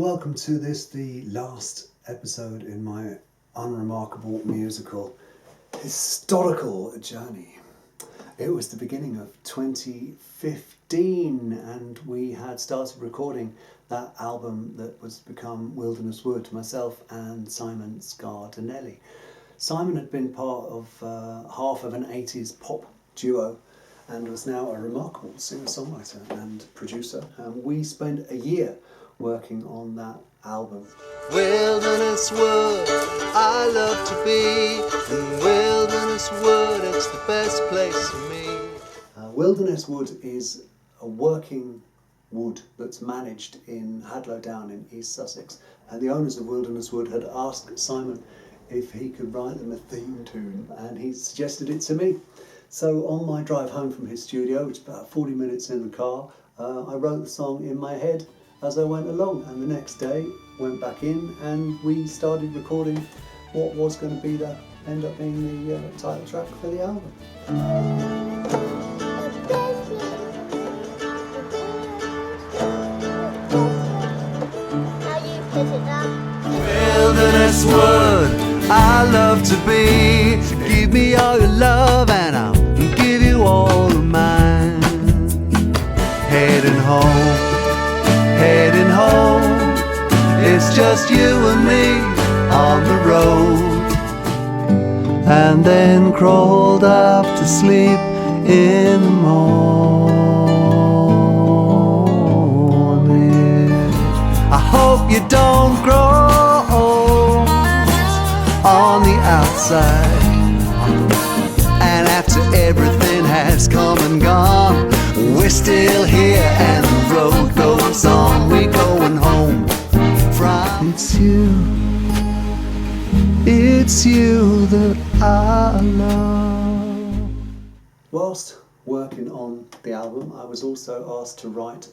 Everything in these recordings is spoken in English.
welcome to the last episode in my Unremarkable musical historical journey. It was the beginning of 2015 and we had started recording that album that was to become Wilderness Wood, myself and Simon Scardinelli. Simon had been part of half of an 80s pop duo and was now a remarkable singer-songwriter and producer. We spent a year working on that album. Wilderness Wood, I love to be in Wilderness Wood, it's the best place for me. Wilderness Wood is a working wood that's managed in Hadlow Down in East Sussex, and the owners of Wilderness Wood had asked Simon if he could write them a theme tune, and he suggested it to me. So on my drive home from his studio, which is about 40 minutes in the car, I wrote the song in my head as I went along, and the next day went back in and we started recording what was going to be end up being the title track for the album. Wilderness Wood, I love to be. Give me all your love and I'll give you all of mine. Heading home, it's just you and me on the road. And then crawled up to sleep in the morning. I hope you don't grow old on the outside, and after everything has come and gone, we're still here and the road goes on. We're going home from. It's you that I love. Whilst working on the album, I was also asked to write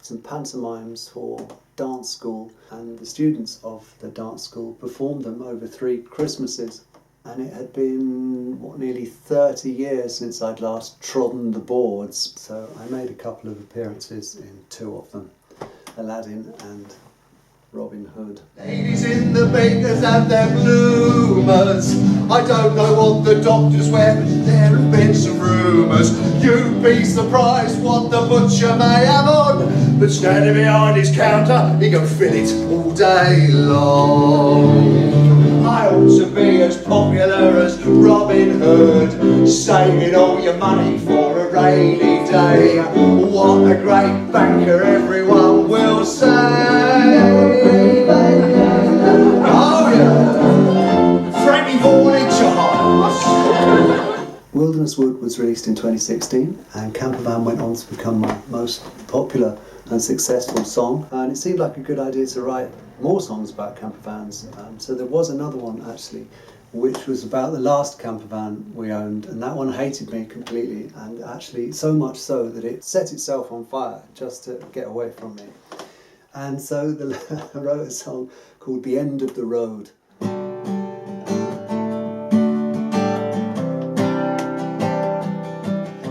some pantomimes for dance school, and the students of the dance school performed them over 3 Christmases. And it had been, nearly 30 years since I'd last trodden the boards, so I made a couple of appearances in 2 of them, Aladdin and Robin Hood. Ladies in the bakers have their bloomers. I don't know what the doctors wear, but there have been some rumours. You'd be surprised what the butcher may have on, but standing behind his counter, he can fill it all day long. I ought to be as popular as Robin Hood, saving all your money for a rainy day. What a great banker, everyone will say. Oh yeah, Frankie Vaughan in Charles. Wilderness Wood was released in 2016, and Campervan went on to become my most popular and successful song, and it seemed like a good idea to write more songs about campervans. So there was another one actually, which was about the last campervan we owned, and that one hated me completely, and actually so much so that it set itself on fire just to get away from me. And so I wrote a song called The End of the Road.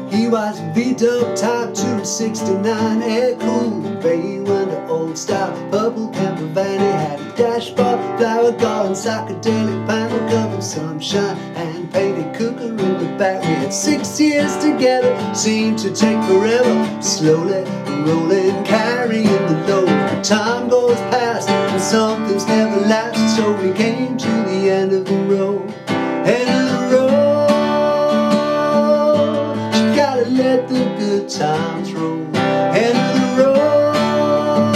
He was V-dub type 269, air cool, bay window, old style, purple camper van. He had a dashboard, flower garden, psychedelic panel covered sunshine, and painted cooker in the back. We had 6 years together, seemed to take forever, slowly rolling, carrying the load. Time goes past and some things never last, so we came to the end of the road. End of the road, you gotta let the good times roll. End of the road,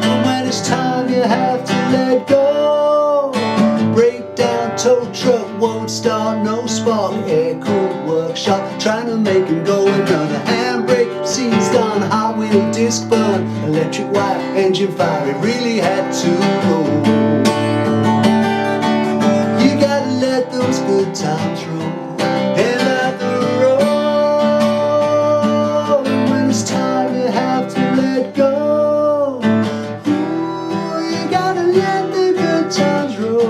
and when it's time you have to let go. Breakdown tow truck won't start, no spark, air-cooled workshop, trying to make him go. Another handbrake, scenes done, hot wheel disc burn, electric wire, engine fire, it really had to go. You gotta let those good times roll. End of the road, when it's time you have to let go. Ooh, you gotta let the good times roll.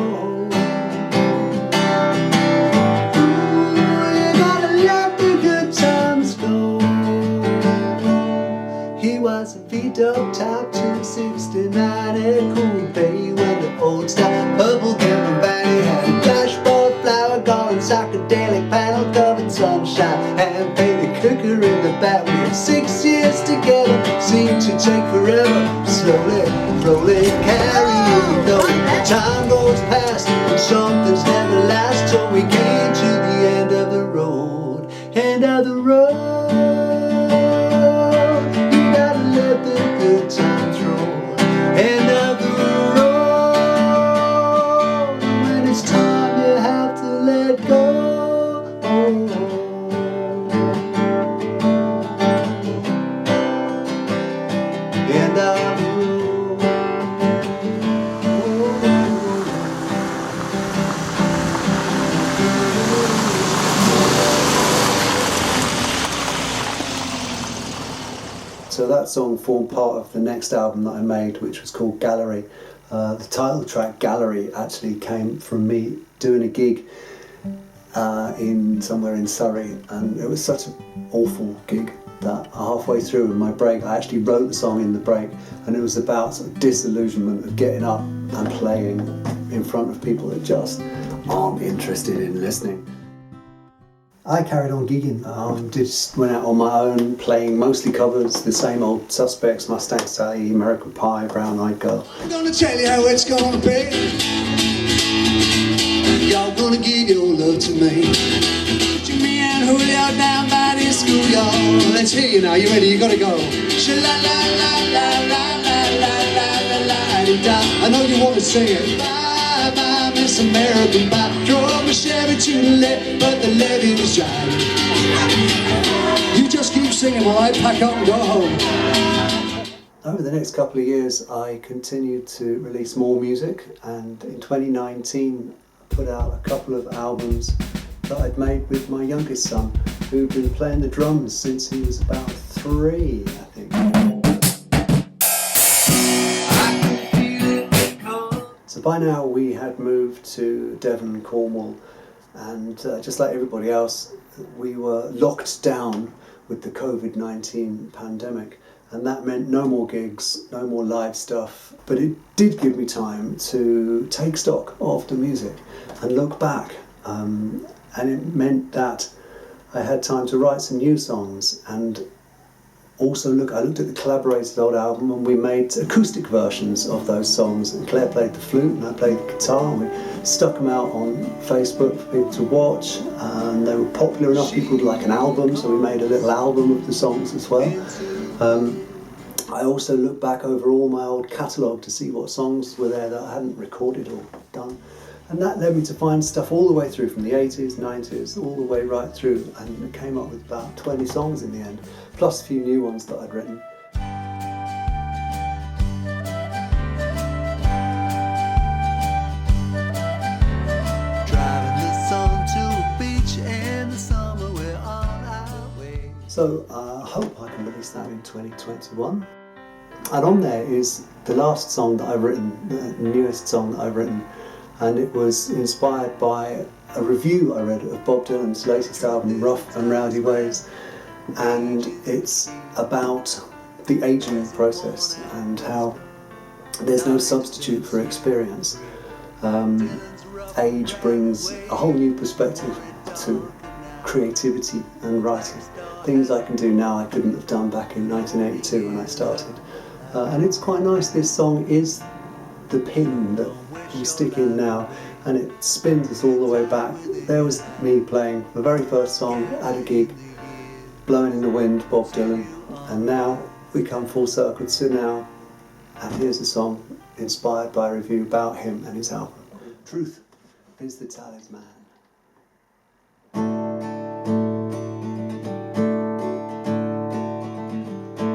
He was a V-dub type 269. forever, slowly rolling, carrying though time goes past and something's never last till we came to the end of the road, end of the road. You gotta let the good times roll, end of the road. When it's time you have to let go. End of the road. So that song formed part of the next album that I made, which was called Gallery. The title track Gallery actually came from me doing a gig in somewhere in Surrey, and it was such an awful gig that halfway through in my break I actually wrote the song in the break, and it was about sort of disillusionment of getting up and playing in front of people that just aren't interested in listening. I carried on gigging, just went out on my own, playing mostly covers, the same old Suspects, Mustang Sally, American Pie, Brown Eyed Girl. I'm gonna tell you how it's gonna be. Y'all gonna give your love to me. Jimmy and Julio down by the schoolyard. Let's hear you now, you ready? You gotta go. Sha-la-la-la-la-la-la-la-la-la-la-la-la-la. I know you wanna sing it. Bye bye, Miss American Pie. Drove a Chevy to the left, but the levee was dry. You just keep singing while I pack up and go home. Over the next couple of years I continued to release more music, and in 2019 I put out a couple of albums that I'd made with my youngest son, who'd been playing the drums since he was about 3, I think. So by now we had moved to Devon, Cornwall, and just like everybody else, we were locked down with the COVID-19 pandemic, and that meant no more gigs, no more live stuff. But it did give me time to take stock of the music and look back, and it meant that I had time to write some new songs, and also I looked at the collaborated old album, and we made acoustic versions of those songs, and Claire played the flute and I played the guitar, and we stuck them out on Facebook for people to watch, and they were popular enough people would like an album, so we made a little album of the songs as well. I also looked back over all my old catalogue to see what songs were there that I hadn't recorded or done, and that led me to find stuff all the way through from the 80s, 90s, all the way right through, and I came up with about 20 songs in the end, plus a few new ones that I'd written. Driving the sun to a beach in the summer, we're on our way. So I hope I can release that in 2021. And on there is the last song that I've written, the newest song that I've written, and it was inspired by a review I read of Bob Dylan's latest album, Rough and Rowdy Ways, and it's about the aging process and how there's no substitute for experience. Age brings a whole new perspective to creativity and writing. Things I can do now I couldn't have done back in 1982 when I started. And it's quite nice. This song is the pin that we stick in now, and it spins us all the way back. There was me playing the very first song at a gig, Blowing in the Wind, Bob Dylan, and now we come full circle to now, and here's a song inspired by a review about him and his album. Truth is the talisman.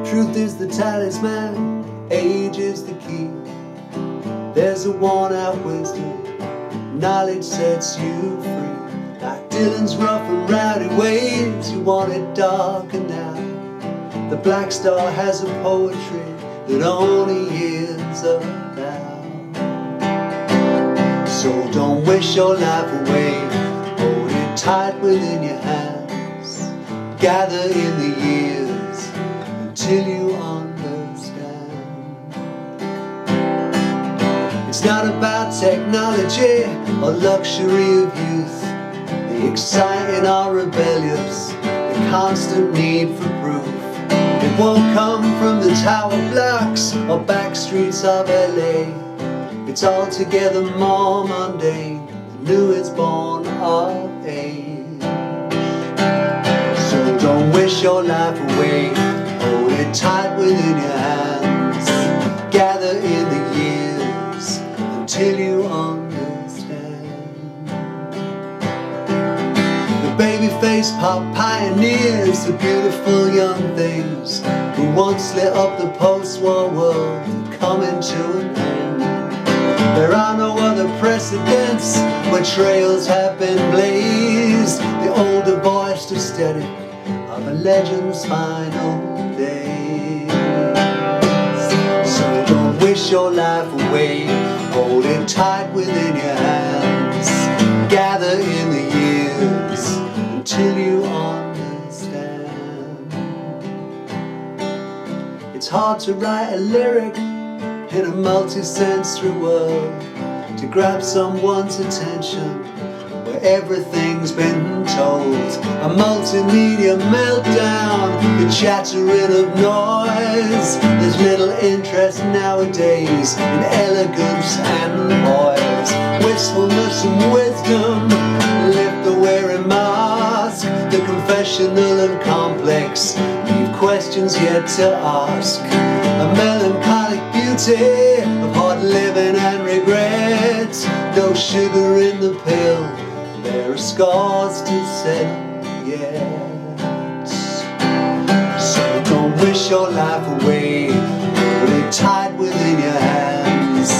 Truth is the talisman, age is the key. There's a worn-out wisdom, knowledge sets you free. Like Dylan's rough and rowdy ways, you want it darker now. The Black Star has a poetry that only is about. So don't wish your life away, hold it tight within your hands. Gather in the years until you understand. It's not about technology or luxury of youth, the exciting or rebellious, the constant need for proof. It won't come from the tower blocks or back streets of LA. It's altogether more mundane than new is born of age. So don't wish your life away, hold it tight within your hands. Gather in the years until you understand. The baby-faced pop pioneers, the beautiful young things who once lit up the post-war world, are coming to an end. There are no other precedents where trails have been blazed. The older voiced aesthetic of a legend's final days. So don't wish your life away, hold it tight within your hands. Gather in the years until you understand. It's hard to write a lyric in a multi-sensory world, to grab someone's attention where everything's been told. A multimedia meltdown, the chattering of noise. There's little interest nowadays in elegance and poise. Wistfulness and wisdom lift the wearing mask. The confessional and complex leave questions yet to ask. A melancholic beauty of hard living and regret. No sugar in the pill, there are scars to settle yet. So don't wish your life away, hold it tight within your hands.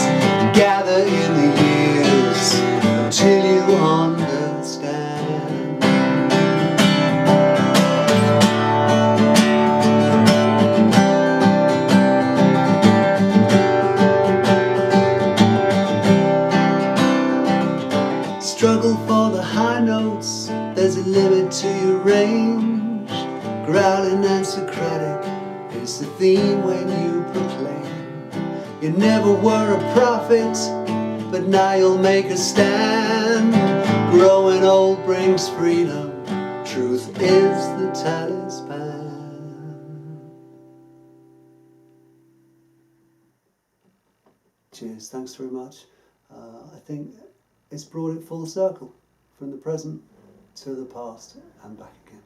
Gather in the years until you understand. Struggle for the high notes, there's a limit to your range. Growling and Socratic is the theme when you proclaim you never were a prophet, but now you'll make a stand. Growing old brings freedom, truth is the talisman. Cheers, thanks very much. I think it's brought it full circle, from the present to the past and back again.